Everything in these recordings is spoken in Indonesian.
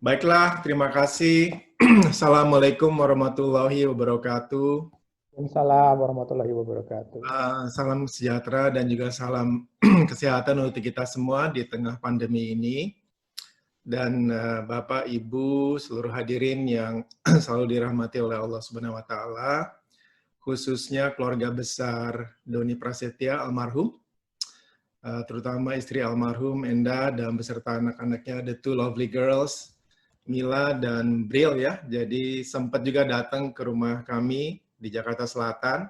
Baiklah, terima kasih. Assalamualaikum warahmatullahi wabarakatuh. Waalaikumsalam warahmatullahi wabarakatuh. Salam sejahtera dan juga salam kesehatan untuk kita semua di tengah pandemi ini. Dan Bapak, Ibu, seluruh hadirin yang selalu dirahmati oleh Allah Subhanahu wa Ta'ala, khususnya keluarga besar Doni Prasetya almarhum, terutama istri almarhum Enda dan beserta anak-anaknya, the two lovely girls, Mila dan Bril ya. Jadi sempat juga datang ke rumah kami di Jakarta Selatan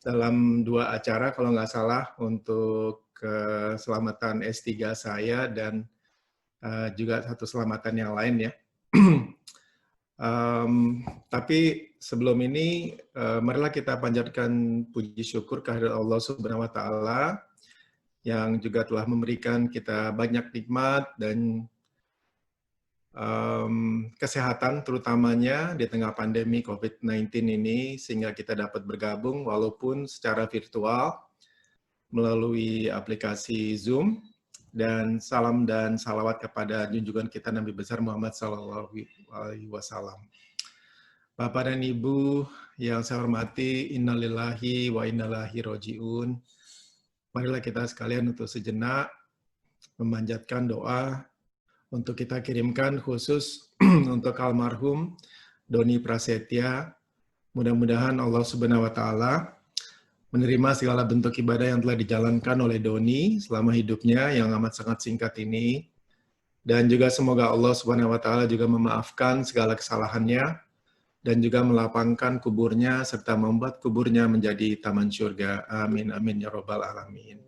dalam 2 acara kalau nggak salah untuk keselamatan S3 saya dan juga satu selamatan yang lain ya. Tapi sebelum ini marilah kita panjatkan puji syukur kehadirat Allah Subhanahu wa Ta'ala yang juga telah memberikan kita banyak nikmat dan kesehatan terutamanya di tengah pandemi COVID-19 ini, sehingga kita dapat bergabung walaupun secara virtual melalui aplikasi Zoom. Dan salam dan salawat kepada junjungan kita Nabi besar Muhammad SAW. Bapak dan Ibu yang saya hormati, innalillahi wa innalillahi roji'un. Marilah kita sekalian untuk sejenak memanjatkan doa untuk kita kirimkan khusus untuk almarhum Doni Prasetya. Mudah-mudahan Allah Subhanahu wa Ta'ala menerima segala bentuk ibadah yang telah dijalankan oleh Doni selama hidupnya yang amat sangat singkat ini. Dan juga semoga Allah Subhanahu wa Ta'ala juga memaafkan segala kesalahannya dan juga melapangkan kuburnya serta membuat kuburnya menjadi taman surga. Amin amin ya robbal alamin.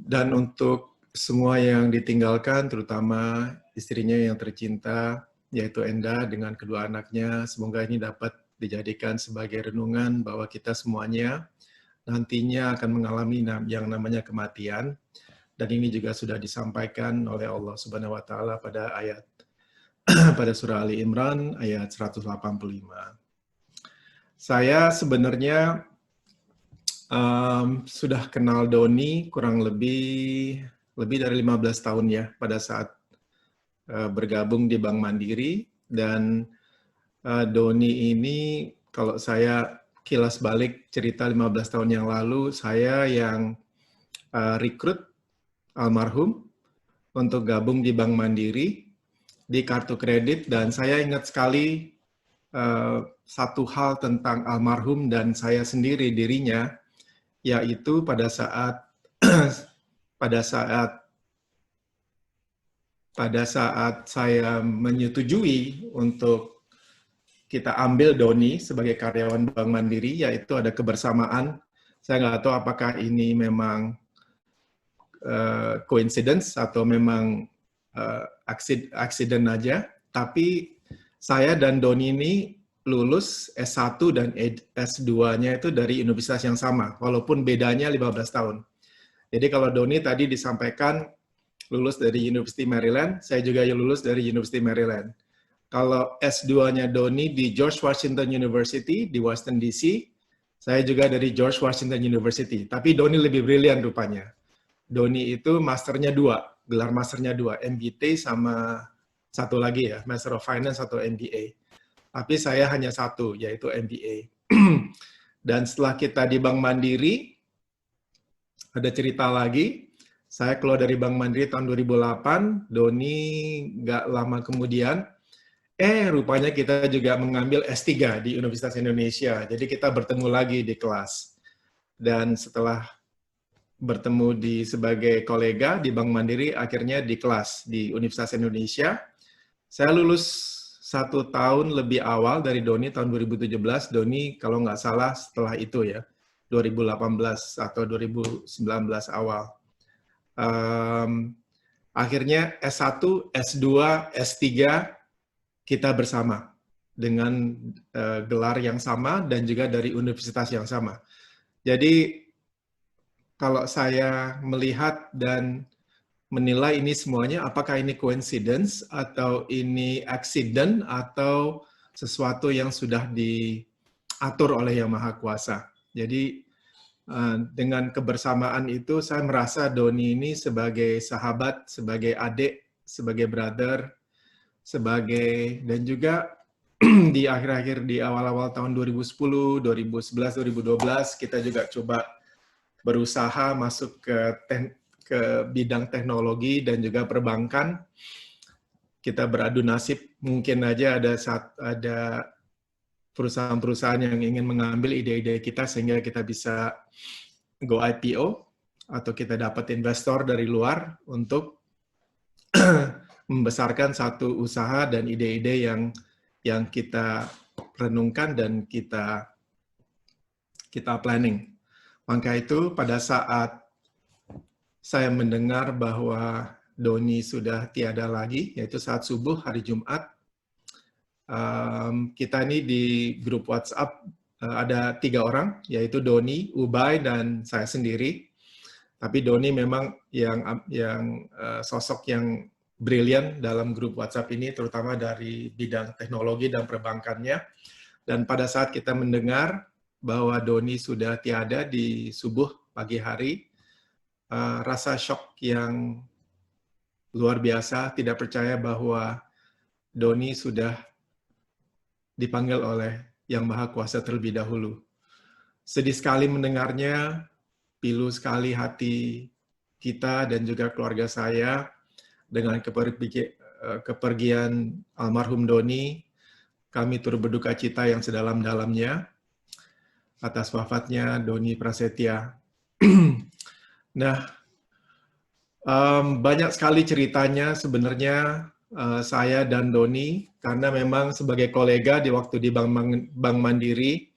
Dan untuk semua yang ditinggalkan, terutama istrinya yang tercinta, yaitu Enda dengan kedua anaknya, semoga ini dapat dijadikan sebagai renungan bahwa kita semuanya nantinya akan mengalami yang namanya kematian. Dan ini juga sudah disampaikan oleh Allah Subhanahu wa Ta'ala pada ayat pada surah Ali Imran ayat 185. Saya sebenarnya sudah kenal Doni kurang lebih dari 15 tahun ya pada saat bergabung di Bank Mandiri. Dan Doni ini kalau saya kilas balik cerita 15 tahun yang lalu, saya yang rekrut almarhum untuk gabung di Bank Mandiri di kartu kredit. Dan saya ingat sekali satu hal tentang almarhum dan saya sendiri dirinya, yaitu pada saat saya menyetujui untuk kita ambil Doni sebagai karyawan Bank Mandiri, yaitu ada kebersamaan. Saya nggak tahu apakah ini memang coincidence atau memang accident aja, tapi saya dan Doni ini lulus S1 dan S2-nya itu dari universitas yang sama, walaupun bedanya 15 tahun. Jadi kalau Doni tadi disampaikan lulus dari University Maryland, saya juga lulus dari University Maryland. Kalau S2-nya Doni di George Washington University di Washington DC, saya juga dari George Washington University. Tapi Doni lebih brilian rupanya. Doni itu masternya 2, gelar masternya 2, MBA sama satu lagi ya, Master of Finance atau MBA. Tapi saya hanya satu, yaitu MBA. Dan setelah kita di Bank Mandiri, ada cerita lagi. Saya keluar dari Bank Mandiri tahun 2008, Doni nggak lama kemudian, rupanya kita juga mengambil S3 di Universitas Indonesia. Jadi kita bertemu lagi di kelas. Dan setelah bertemu sebagai kolega di Bank Mandiri, akhirnya di kelas di Universitas Indonesia. Saya lulus 1 tahun lebih awal dari Doni, tahun 2017. Doni kalau nggak salah setelah itu ya, 2018 atau 2019 awal. Akhirnya S1, S2, S3, kita bersama dengan gelar yang sama dan juga dari universitas yang sama. Jadi kalau saya melihat dan menilai ini semuanya, apakah ini coincidence atau ini accident atau sesuatu yang sudah diatur oleh Yang Maha Kuasa. Jadi dengan kebersamaan itu saya merasa Doni ini sebagai sahabat, sebagai adik, sebagai brother, dan juga di akhir-akhir di awal-awal tahun 2010, 2011, 2012 kita juga coba berusaha masuk ke bidang teknologi dan juga perbankan. Kita beradu nasib, mungkin aja ada perusahaan-perusahaan yang ingin mengambil ide-ide kita sehingga kita bisa go IPO atau kita dapat investor dari luar untuk membesarkan satu usaha dan ide-ide yang kita renungkan dan kita planning. Maka itu pada saat saya mendengar bahwa Doni sudah tiada lagi, yaitu saat subuh hari Jumat, kita ini di grup WhatsApp ada 3 orang, yaitu Doni, Ubay, dan saya sendiri. Tapi Doni memang yang sosok yang brilian dalam grup WhatsApp ini, terutama dari bidang teknologi dan perbankannya. Dan pada saat kita mendengar bahwa Doni sudah tiada di subuh pagi hari, rasa shock yang luar biasa, tidak percaya bahwa Doni sudah dipanggil oleh Yang Maha Kuasa terlebih dahulu. Sedih sekali mendengarnya, pilu sekali hati kita dan juga keluarga saya dengan kepergian almarhum Doni. Kami turut berduka cita yang sedalam-dalamnya atas wafatnya Doni Prasetya. Nah, banyak sekali ceritanya sebenarnya saya dan Doni, karena memang sebagai kolega di waktu di Bank Mandiri,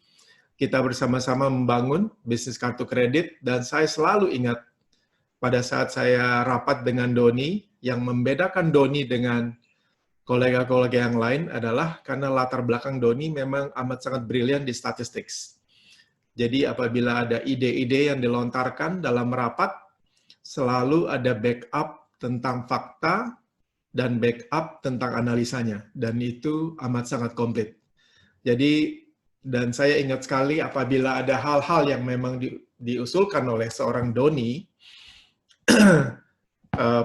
kita bersama-sama membangun bisnis kartu kredit, dan saya selalu ingat pada saat saya rapat dengan Doni, yang membedakan Doni dengan kolega-kolega yang lain adalah karena latar belakang Doni memang amat sangat brilian di statistik. Jadi apabila ada ide-ide yang dilontarkan dalam rapat, selalu ada backup tentang fakta dan backup tentang analisanya. Dan itu amat sangat komplit. Jadi, dan saya ingat sekali apabila ada hal-hal yang memang diusulkan oleh seorang Doni,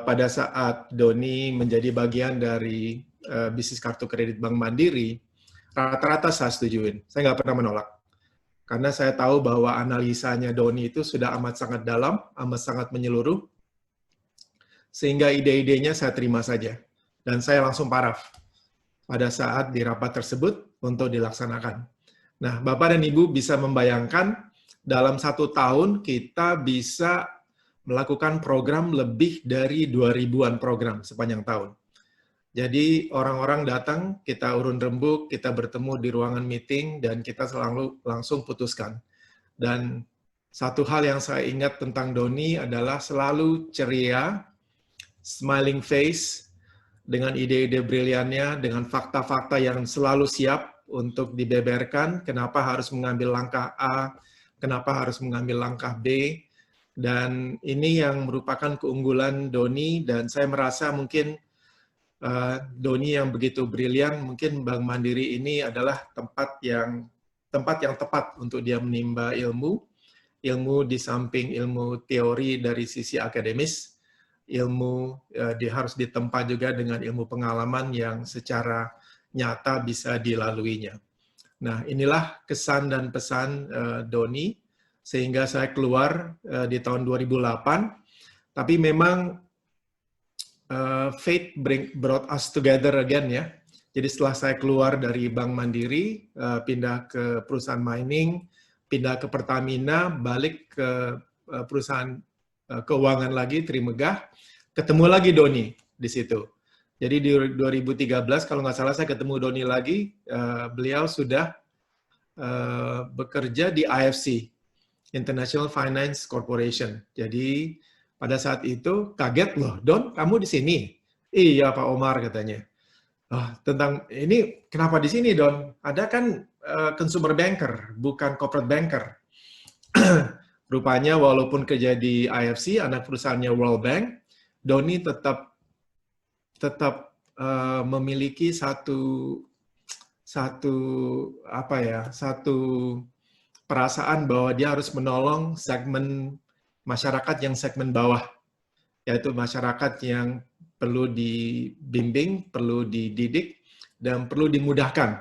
pada saat Doni menjadi bagian dari bisnis kartu kredit Bank Mandiri, rata-rata saya setujuin. Saya nggak pernah menolak. Karena saya tahu bahwa analisanya Doni itu sudah amat sangat dalam, amat sangat menyeluruh, sehingga ide-idenya saya terima saja. Dan saya langsung paraf pada saat di rapat tersebut untuk dilaksanakan. Nah, Bapak dan Ibu bisa membayangkan dalam 1 tahun kita bisa melakukan program lebih dari 2000-an program sepanjang tahun. Jadi orang-orang datang, kita urun rembuk, kita bertemu di ruangan meeting, dan kita selalu langsung putuskan. Dan satu hal yang saya ingat tentang Doni adalah selalu ceria, smiling face, dengan ide-ide briliannya, dengan fakta-fakta yang selalu siap untuk dibeberkan, kenapa harus mengambil langkah A, kenapa harus mengambil langkah B, dan ini yang merupakan keunggulan Doni, dan saya merasa mungkin Doni yang begitu brilian, mungkin Bank Mandiri ini adalah tempat yang tepat untuk dia menimba ilmu di samping ilmu teori dari sisi akademis, ilmu dia harus ditempa juga dengan ilmu pengalaman yang secara nyata bisa dilaluinya. Nah, inilah kesan dan pesan Doni, sehingga saya keluar di tahun 2008, tapi memang fate brought us together again ya. Jadi setelah saya keluar dari Bank Mandiri, pindah ke perusahaan mining, pindah ke Pertamina, balik ke perusahaan keuangan lagi, Trimegah, ketemu lagi Doni di situ. Jadi di 2013 kalau nggak salah saya ketemu Doni lagi, beliau sudah bekerja di IFC, International Finance Corporation. Jadi pada saat itu kaget loh, Don, kamu di sini? Iya Pak Omar katanya. Oh, tentang ini kenapa di sini Don? Ada kan consumer banker, bukan corporate banker. Rupanya walaupun kerja di IFC, anak perusahaannya World Bank, Doni tetap memiliki satu perasaan bahwa dia harus menolong segmen masyarakat yang segmen bawah, yaitu masyarakat yang perlu dibimbing, perlu dididik, dan perlu dimudahkan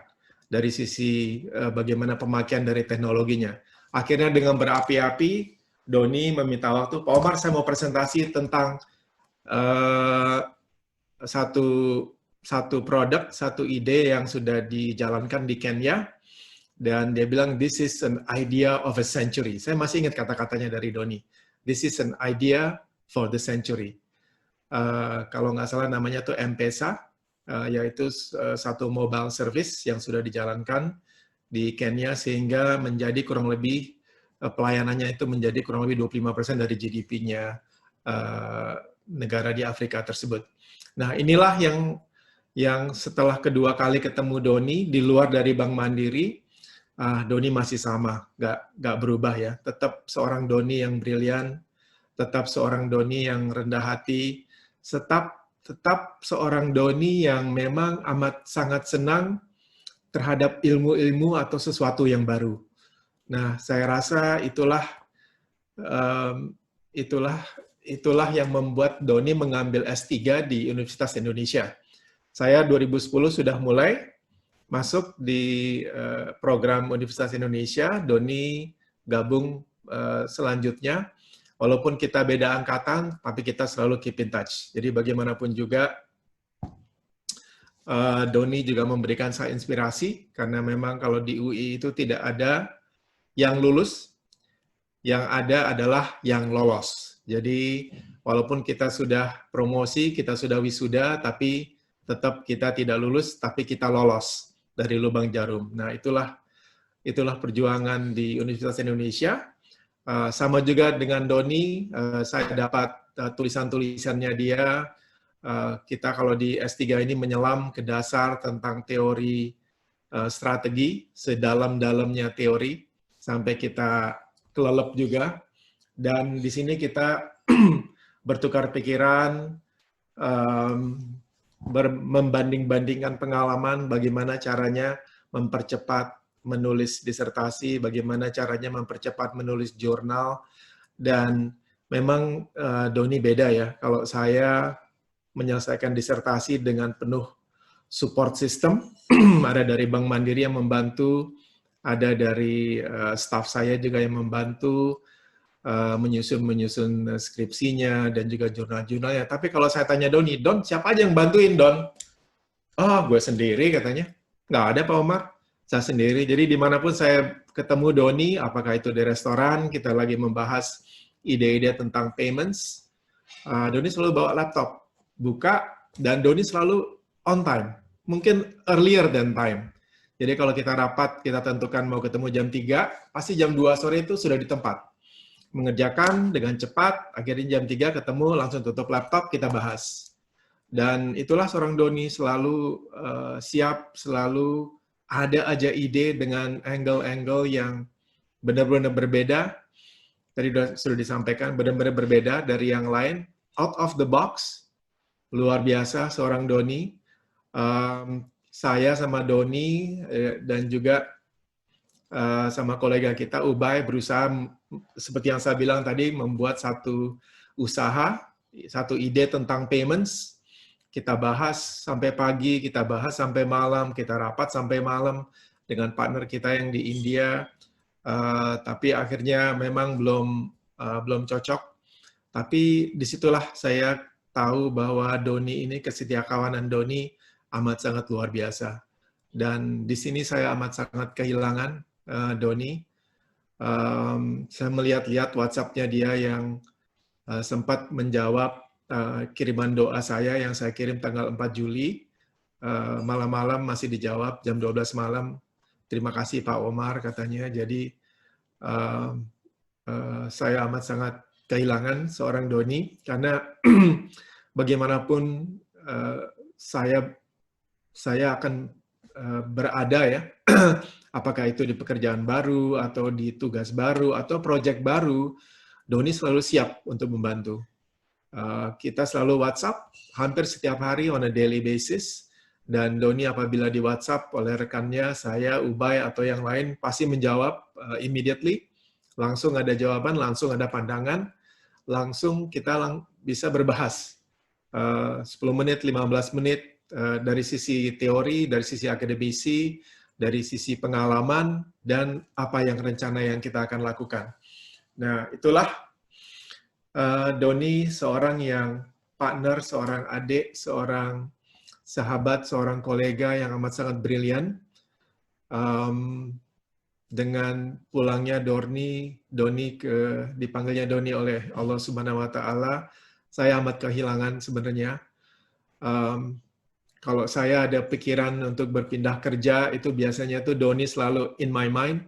dari sisi bagaimana pemakaian dari teknologinya. Akhirnya dengan berapi-api, Doni meminta waktu, Pak Omar, saya mau presentasi tentang satu produk, satu ide yang sudah dijalankan di Kenya, dan dia bilang, this is an idea of a century. Saya masih ingat kata-katanya dari Doni. This is an idea for the century. Kalau nggak salah namanya tuh M-Pesa, yaitu satu mobile service yang sudah dijalankan di Kenya, sehingga menjadi kurang lebih, pelayanannya itu menjadi kurang lebih 25% dari GDP-nya negara di Afrika tersebut. Nah, inilah yang setelah kedua kali ketemu Doni, di luar dari Bank Mandiri, Doni masih sama, nggak berubah ya. Tetap seorang Doni yang brilian, tetap seorang Doni yang rendah hati, tetap seorang Doni yang memang amat sangat senang terhadap ilmu-ilmu atau sesuatu yang baru. Nah, saya rasa itulah yang membuat Doni mengambil S3 di Universitas Indonesia. Saya 2010 sudah mulai masuk di program Universitas Indonesia, Doni gabung selanjutnya. Walaupun kita beda angkatan, tapi kita selalu keep in touch. Jadi bagaimanapun juga, Doni juga memberikan saya inspirasi, karena memang kalau di UI itu tidak ada yang lulus, yang ada adalah yang lolos. Jadi walaupun kita sudah promosi, kita sudah wisuda, tapi tetap kita tidak lulus, tapi kita lolos dari lubang jarum. Nah, itulah perjuangan di Universitas Indonesia. Sama juga dengan Doni, saya dapat tulisan-tulisannya dia. Kita kalau di S3 ini menyelam ke dasar tentang teori strategi, sedalam-dalamnya teori, sampai kita kelelep juga. Dan di sini kita bertukar pikiran, membanding-bandingkan pengalaman, bagaimana caranya mempercepat menulis disertasi, bagaimana caranya mempercepat menulis jurnal, dan memang Doni beda ya. Kalau saya menyelesaikan disertasi dengan penuh support system, ada dari Bank Mandiri yang membantu, ada dari staff saya juga yang membantu menyusun skripsinya dan juga jurnal-jurnalnya. Tapi kalau saya tanya Doni, Don, siapa aja yang bantuin, Don? Oh, gue sendiri katanya. Nggak ada, Pak Omar. Saya sendiri. Jadi dimanapun saya ketemu Doni, apakah itu di restoran, kita lagi membahas ide-ide tentang payments, Doni selalu bawa laptop, buka, dan Doni selalu on time. Mungkin earlier than time. Jadi kalau kita rapat, kita tentukan mau ketemu jam 3, pasti jam 2 sore itu sudah di tempat. Mengerjakan dengan cepat, akhirnya jam 3 ketemu, langsung tutup laptop, kita bahas. Dan itulah seorang Doni, selalu siap, selalu ada aja ide dengan angle-angle yang benar-benar berbeda. Tadi sudah disampaikan, benar-benar berbeda dari yang lain. Out of the box, luar biasa seorang Doni. Saya sama Doni dan juga sama kolega kita, Ubay, berusaha, seperti yang saya bilang tadi, membuat satu usaha, satu ide tentang payments. Kita bahas sampai pagi, kita bahas sampai malam, kita rapat sampai malam dengan partner kita yang di India. Tapi akhirnya memang belum cocok. Tapi disitulah saya tahu bahwa Doni ini, kesetiakawanan Doni amat sangat luar biasa. Dan di sini saya amat sangat kehilangan Doni. Saya melihat-lihat WhatsApp-nya dia yang sempat menjawab kiriman doa saya yang saya kirim tanggal 4 Juli. Malam-malam masih dijawab, jam 12 malam. Terima kasih Pak Omar, katanya. Jadi saya amat sangat kehilangan seorang Doni, karena bagaimanapun saya akan berada ya, apakah itu di pekerjaan baru, atau di tugas baru, atau proyek baru, Doni selalu siap untuk membantu. Kita selalu WhatsApp hampir setiap hari on a daily basis, dan Doni apabila di WhatsApp oleh rekannya, saya, Ubay, atau yang lain, pasti menjawab immediately, langsung ada jawaban, langsung ada pandangan, langsung kita bisa berbahas 10 menit, 15 menit dari sisi teori, dari sisi akademisi, dari sisi pengalaman, dan apa yang rencana yang kita akan lakukan. Nah, itulah Doni, seorang yang partner, seorang adik, seorang sahabat, seorang kolega yang amat sangat brilian. Dengan pulangnya Doni dipanggilnya Doni oleh Allah Subhanahu Wa Taala, saya amat kehilangan sebenarnya. Kalau saya ada pikiran untuk berpindah kerja, itu biasanya tuh Doni selalu in my mind.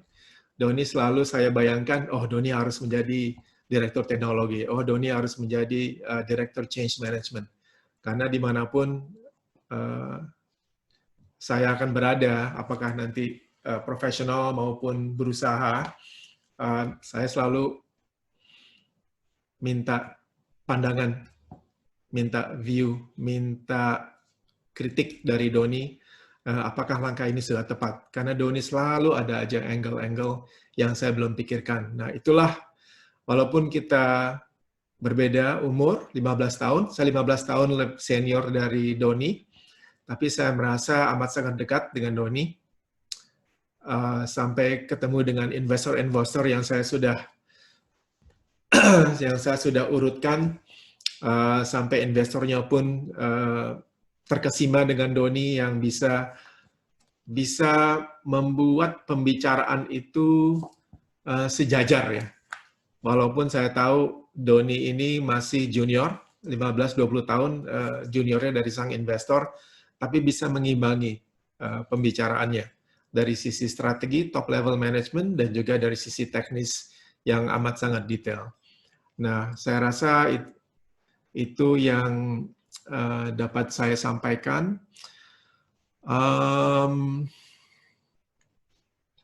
Doni selalu saya bayangkan, oh Doni harus menjadi direktur teknologi, oh Doni harus menjadi direktur change management. Karena dimanapun saya akan berada, apakah nanti profesional maupun berusaha, saya selalu minta pandangan, minta view, minta kritik dari Doni, apakah langkah ini sudah tepat. Karena Doni selalu ada aja angle-angle yang saya belum pikirkan. Nah itulah, walaupun kita berbeda umur, 15 tahun, saya 15 tahun lebih senior dari Doni, tapi saya merasa amat sangat dekat dengan Doni, sampai ketemu dengan investor-investor yang saya sudah urutkan, sampai investornya pun terkesima dengan Doni yang bisa membuat pembicaraan itu sejajar ya. Walaupun saya tahu Doni ini masih junior, 15-20 tahun juniornya dari sang investor, tapi bisa mengimbangi pembicaraannya dari sisi strategi, top level management, dan juga dari sisi teknis yang amat sangat detail. Nah, saya rasa itu yang dapat saya sampaikan.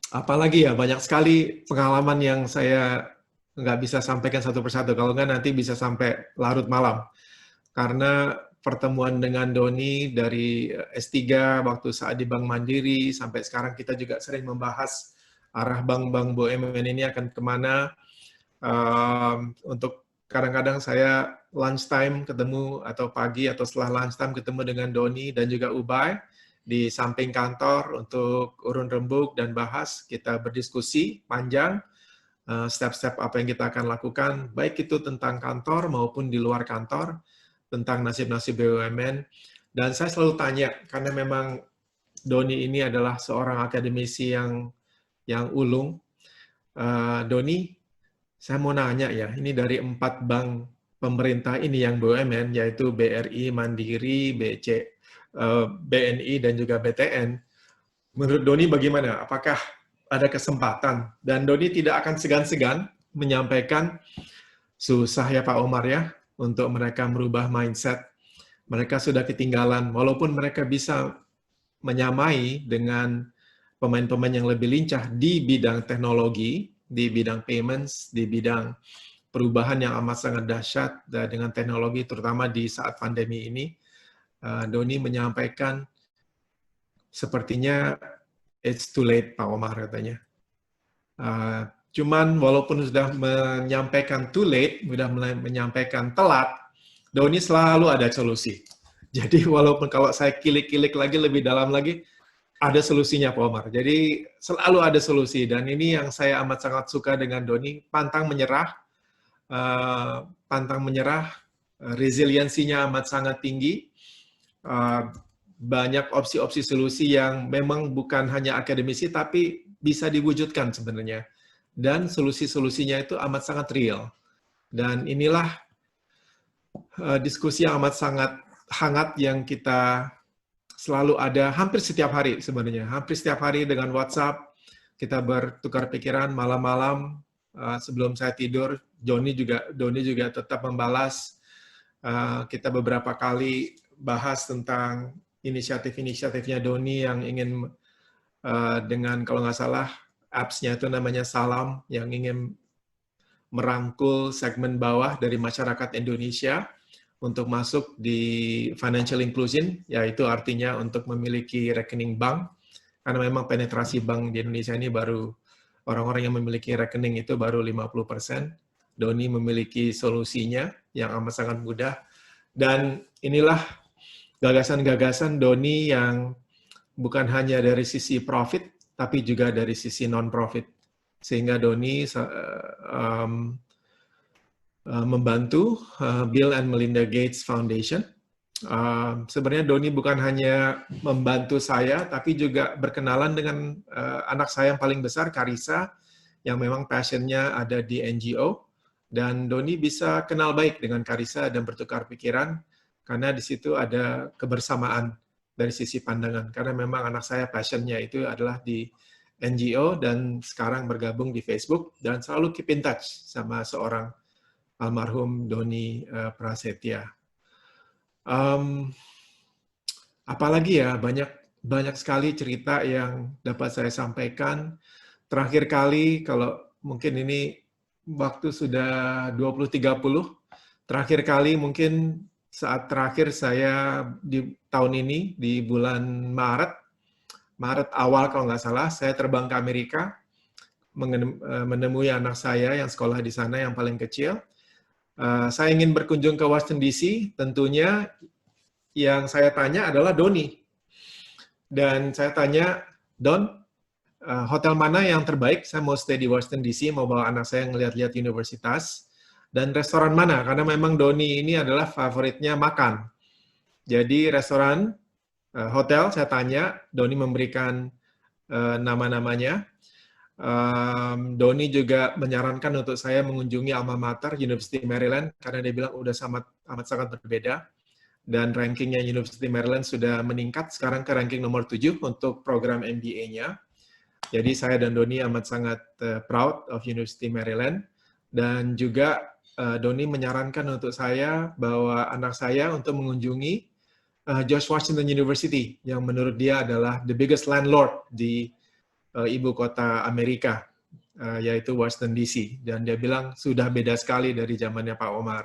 Apalagi ya, banyak sekali pengalaman yang saya nggak bisa sampaikan satu persatu. Kalau nggak nanti bisa sampai larut malam. Karena pertemuan dengan Doni dari S3 waktu saat di Bank Mandiri, sampai sekarang kita juga sering membahas arah bank-bank BUMN ini akan kemana. Untuk kadang-kadang saya lunchtime ketemu, atau pagi atau setelah lunchtime ketemu dengan Doni dan juga Ubay di samping kantor untuk urun rembuk dan bahas, kita berdiskusi panjang, step-step apa yang kita akan lakukan, baik itu tentang kantor maupun di luar kantor, tentang nasib-nasib BUMN. Dan saya selalu tanya, karena memang Doni ini adalah seorang akademisi yang ulung. Doni, saya mau nanya ya, ini dari 4 bank pemerintah ini yang BUMN, yaitu BRI, Mandiri, BNI, dan juga BTN. Menurut Doni bagaimana? Apakah ada kesempatan? Dan Doni tidak akan segan-segan menyampaikan, susah ya Pak Omar ya, untuk mereka merubah mindset. Mereka sudah ketinggalan, walaupun mereka bisa menyamai dengan pemain-pemain yang lebih lincah di bidang teknologi, di bidang payments, di bidang perubahan yang amat sangat dahsyat dengan teknologi, terutama di saat pandemi ini. Doni menyampaikan, sepertinya it's too late, Pak Omar, katanya. Cuman walaupun sudah menyampaikan too late, sudah menyampaikan telat, Doni selalu ada solusi. Jadi walaupun kalau saya kilik-kilik lagi lebih dalam lagi, ada solusinya Pak Omar. Jadi selalu ada solusi, dan ini yang saya amat sangat suka dengan Doni, pantang menyerah, resiliensinya amat sangat tinggi, banyak opsi-opsi solusi yang memang bukan hanya akademisi, tapi bisa diwujudkan sebenarnya. Dan solusi-solusinya itu amat sangat real. Dan inilah diskusi yang amat sangat hangat yang kita selalu ada hampir setiap hari sebenarnya. Hampir setiap hari dengan WhatsApp, kita bertukar pikiran malam-malam sebelum saya tidur. Doni juga tetap membalas. Kita beberapa kali bahas tentang inisiatif-inisiatifnya Doni yang ingin dengan, kalau nggak salah, apps-nya itu namanya Salam, yang ingin merangkul segmen bawah dari masyarakat Indonesia untuk masuk di financial inclusion, yaitu artinya untuk memiliki rekening bank, karena memang penetrasi bank di Indonesia ini baru, orang-orang yang memiliki rekening itu baru 50%. Doni memiliki solusinya yang amat sangat mudah, Dan inilah gagasan-gagasan Doni yang bukan hanya dari sisi profit, tapi juga dari sisi non-profit. Sehingga Doni membantu Bill and Melinda Gates Foundation. Sebenarnya Doni bukan hanya membantu saya, tapi juga berkenalan dengan anak saya yang paling besar, Karissa, yang memang passionnya ada di NGO. Dan Doni bisa kenal baik dengan Karissa dan bertukar pikiran, karena di situ ada kebersamaan dari sisi pandangan. Karena memang anak saya passionnya itu adalah di NGO, dan sekarang bergabung di Facebook, dan selalu keep in touch sama seorang almarhum Doni Prasetya. Apalagi ya, banyak sekali cerita yang dapat saya sampaikan. Terakhir kali, kalau mungkin ini waktu sudah 2030, terakhir kali mungkin saat terakhir saya di tahun ini, di bulan Maret awal kalau nggak salah, saya terbang ke Amerika, menemui anak saya yang sekolah di sana yang paling kecil. Saya ingin berkunjung ke Washington DC, tentunya yang saya tanya adalah Doni. Dan saya tanya, Don, hotel mana yang terbaik? Saya mau stay di Washington DC, mau bawa anak saya ngeliat-liat universitas. Dan restoran mana? Karena memang Doni ini adalah favoritnya makan. Jadi restoran, hotel, saya tanya, Doni memberikan nama-namanya. Doni juga menyarankan untuk saya mengunjungi alma mater University Maryland, karena dia bilang udah amat sangat berbeda. Dan rankingnya University Maryland sudah meningkat sekarang ke ranking nomor 7 untuk program MBA-nya. Jadi saya dan Doni amat sangat proud of University Maryland. Dan juga Doni menyarankan untuk saya bahwa anak saya untuk mengunjungi George Washington University, yang menurut dia adalah the biggest landlord di ibu kota Amerika, yaitu Washington DC. Dan dia bilang sudah beda sekali dari zamannya Pak Omar.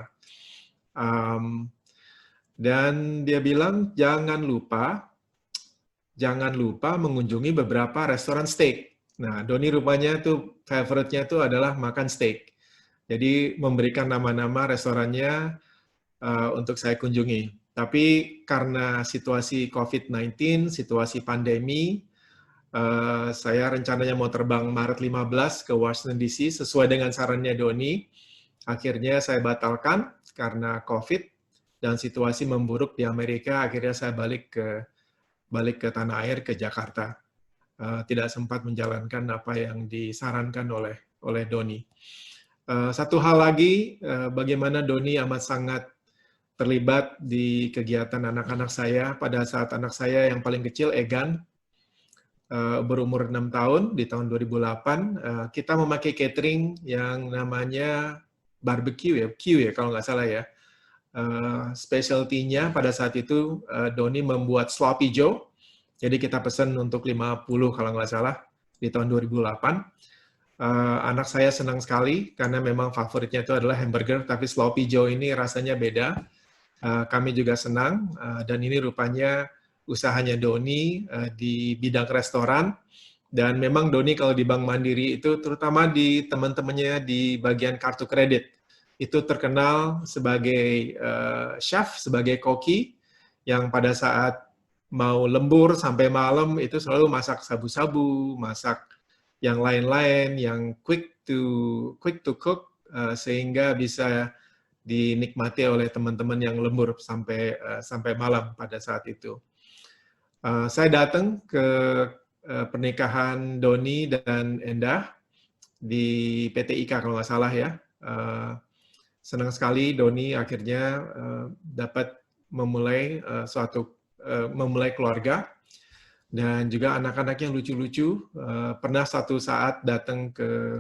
Dan dia bilang jangan lupa mengunjungi beberapa restoran steak. Nah, Doni rupanya tuh favorite-nya itu adalah makan steak. Jadi memberikan nama-nama restorannya untuk saya kunjungi. Tapi karena situasi COVID-19, situasi pandemi, saya rencananya mau terbang Maret 15 ke Washington DC sesuai dengan sarannya Doni. Akhirnya saya batalkan karena COVID dan situasi memburuk di Amerika. Akhirnya saya balik ke tanah air, ke Jakarta. Tidak sempat menjalankan apa yang disarankan oleh Doni. Satu hal lagi, bagaimana Doni amat sangat terlibat di kegiatan anak-anak saya. Pada saat anak saya yang paling kecil, Egan, berumur 6 tahun, di tahun 2008, kita memakai catering yang namanya barbecue ya, kalau nggak salah ya. Specialty-nya pada saat itu Doni membuat sloppy joe. Jadi kita pesan untuk 50 kalau nggak salah di tahun 2008. Anak saya senang sekali karena memang favoritnya itu adalah hamburger, tapi sloppy joe ini rasanya beda. Kami juga senang dan ini rupanya usahanya Doni di bidang restoran. Dan memang Doni kalau di Bank Mandiri itu terutama di teman-temannya di bagian kartu kredit itu terkenal sebagai chef, sebagai koki yang pada saat mau lembur sampai malam itu selalu masak sabu-sabu, masak yang lain-lain, yang quick to cook, sehingga bisa dinikmati oleh teman-teman yang lembur sampai malam pada saat itu. Saya datang ke pernikahan Doni dan Endah di PT IKA kalau nggak salah ya. Senang sekali Doni akhirnya dapat memulai memulai keluarga, dan juga anak-anak yang lucu-lucu. Pernah satu saat datang ke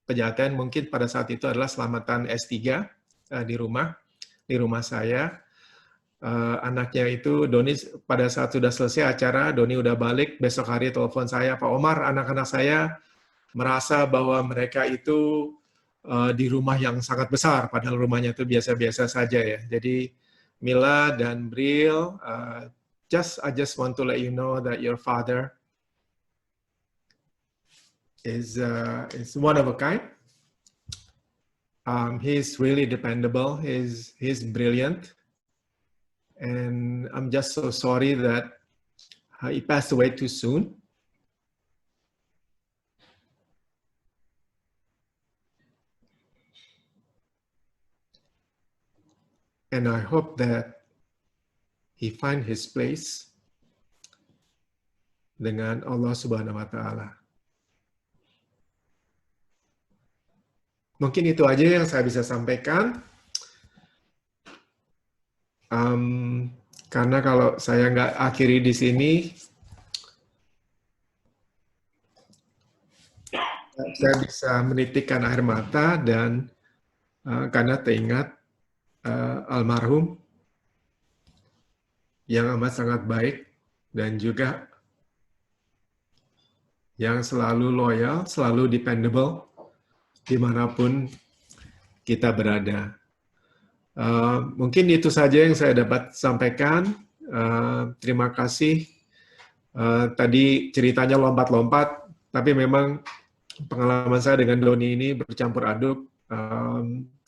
Pejaten, mungkin pada saat itu adalah selamatan S3 di rumah saya. Anaknya itu, Doni pada saat sudah selesai acara, Doni udah balik, besok hari telepon saya, Pak Omar, anak-anak saya merasa bahwa mereka itu di rumah yang sangat besar, padahal rumahnya itu biasa-biasa saja ya. Jadi Mila dan Bril, I just want to let you know that your father is one of a kind. He's really dependable. He's brilliant. and I'm just so sorry that he passed away too soon. And I hope that he find his place dengan Allah Subhanahu wa Ta'ala. Mungkin itu aja yang saya bisa sampaikan. Karena kalau saya nggak akhiri di sini, saya bisa menitikkan air mata dan karena teringat almarhum yang amat sangat baik dan juga yang selalu loyal, selalu dependable dimanapun kita berada. Mungkin itu saja yang saya dapat sampaikan. Terima kasih. Tadi ceritanya lompat-lompat, tapi memang pengalaman saya dengan Doni ini bercampur aduk.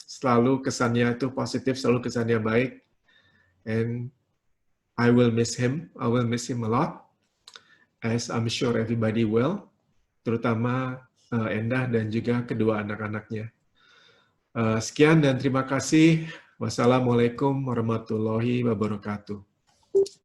Selalu kesannya itu positif, selalu kesannya baik. And I will miss him. I will miss him a lot, as I'm sure everybody will, terutama Endah dan juga kedua anak-anaknya. Sekian dan terima kasih. Wassalamualaikum warahmatullahi wabarakatuh.